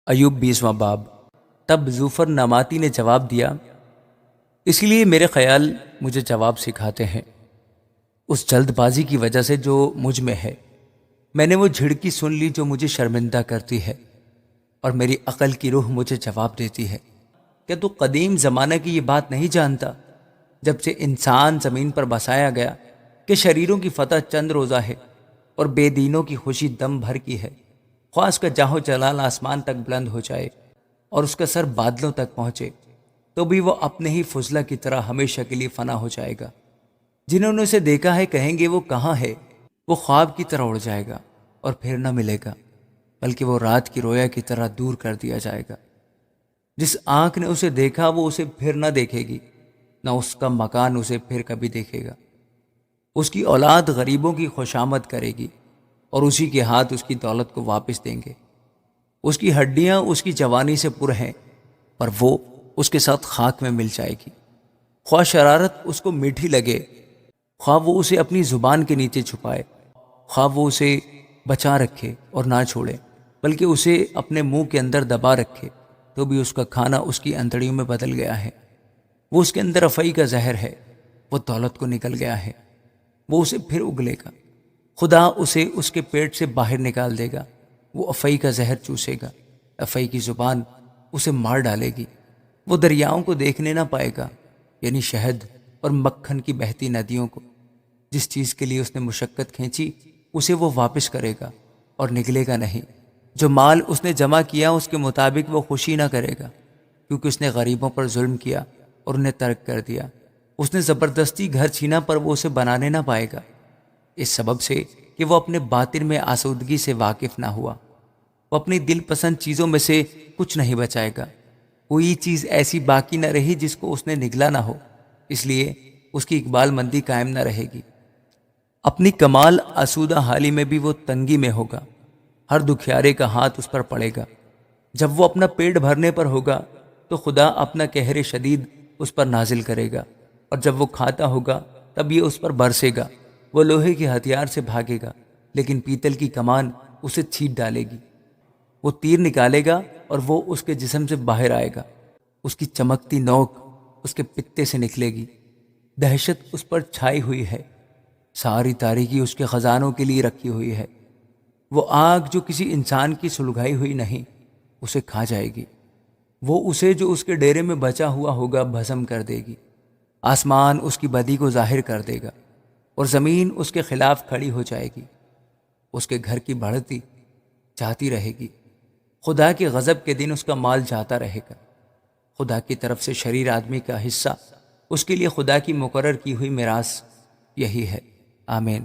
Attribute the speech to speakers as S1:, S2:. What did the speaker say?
S1: ایوب 20واں باب۔ تب زوفر ناماتی نے جواب دیا، اس لیے میرے خیال مجھے جواب سکھاتے ہیں اس جلد بازی کی وجہ سے جو مجھ میں ہے۔ میں نے وہ جھڑکی سن لی جو مجھے شرمندہ کرتی ہے، اور میری عقل کی روح مجھے جواب دیتی ہے۔ کیا تو قدیم زمانہ کی یہ بات نہیں جانتا، جب سے انسان زمین پر بسایا گیا، کہ شریروں کی فتح چند روزہ ہے اور بے دینوں کی خوشی دم بھر کی ہے؟ خواہ اس کا جاہ و جلال آسمان تک بلند ہو جائے اور اس کا سر بادلوں تک پہنچے، تو بھی وہ اپنے ہی فضلہ کی طرح ہمیشہ کے لیے فنا ہو جائے گا۔ جنہوں نے اسے دیکھا ہے کہیں گے وہ کہاں ہے؟ وہ خواب کی طرح اڑ جائے گا اور پھر نہ ملے گا، بلکہ وہ رات کی رویا کی طرح دور کر دیا جائے گا۔ جس آنکھ نے اسے دیکھا وہ اسے پھر نہ دیکھے گی، نہ اس کا مکان اسے پھر کبھی دیکھے گا۔ اس کی اولاد غریبوں کی خوشامد کرے گی، اور اسی کے ہاتھ اس کی دولت کو واپس دیں گے۔ اس کی ہڈیاں اس کی جوانی سے پر ہیں، پر وہ اس کے ساتھ خاک میں مل جائے گی۔ خواہ شرارت اس کو میٹھی لگے، خواہ وہ اسے اپنی زبان کے نیچے چھپائے، خواہ وہ اسے بچا رکھے اور نہ چھوڑے، بلکہ اسے اپنے منہ کے اندر دبا رکھے، تو بھی اس کا کھانا اس کی انتڑیوں میں بدل گیا ہے۔ وہ اس کے اندر افعی کا زہر ہے، وہ دولت کو نکل گیا ہے، وہ اسے پھر اگلے گا۔ خدا اسے اس کے پیٹ سے باہر نکال دے گا، وہ افعی کا زہر چوسے گا، افعی کی زبان اسے مار ڈالے گی۔ وہ دریاؤں کو دیکھنے نہ پائے گا، یعنی شہد اور مکھن کی بہتی ندیوں کو۔ جس چیز کے لیے اس نے مشقت کھینچی اسے وہ واپس کرے گا اور نکلے گا نہیں۔ جو مال اس نے جمع کیا اس کے مطابق وہ خوشی نہ کرے گا، کیونکہ اس نے غریبوں پر ظلم کیا اور انہیں ترک کر دیا۔ اس نے زبردستی گھر چھینا پر وہ اسے بنانے نہ پائے گا، اس سبب سے کہ وہ اپنے باطن میں آسودگی سے واقف نہ ہوا۔ وہ اپنی دل پسند چیزوں میں سے کچھ نہیں بچائے گا، کوئی چیز ایسی باقی نہ رہی جس کو اس نے نگلا نہ ہو، اس لیے اس کی اقبال مندی قائم نہ رہے گی۔ اپنی کمال آسودہ حالی میں بھی وہ تنگی میں ہوگا، ہر دکھیارے کا ہاتھ اس پر پڑے گا۔ جب وہ اپنا پیٹ بھرنے پر ہوگا تو خدا اپنا قہر شدید اس پر نازل کرے گا، اور جب وہ کھاتا ہوگا تب یہ اس پر برسے گا۔ وہ لوہے کے ہتھیار سے بھاگے گا، لیکن پیتل کی کمان اسے چھیٹ ڈالے گی۔ وہ تیر نکالے گا اور وہ اس کے جسم سے باہر آئے گا، اس کی چمکتی نوک اس کے پتے سے نکلے گی۔ دہشت اس پر چھائی ہوئی ہے، ساری تاریکی اس کے خزانوں کے لیے رکھی ہوئی ہے۔ وہ آگ جو کسی انسان کی سلگائی ہوئی نہیں، اسے کھا جائے گی۔ وہ اسے جو اس کے ڈیرے میں بچا ہوا ہوگا بھسم کر دے گی۔ آسمان اس کی بدی کو ظاہر کر دے گا، اور زمین اس کے خلاف کھڑی ہو جائے گی۔ اس کے گھر کی بڑھتی جاتی رہے گی، خدا کے غضب کے دن اس کا مال جاتا رہے گا۔ خدا کی طرف سے شریر آدمی کا حصہ اس کے لیے خدا کی مقرر کی ہوئی میراث یہی ہے۔ آمین۔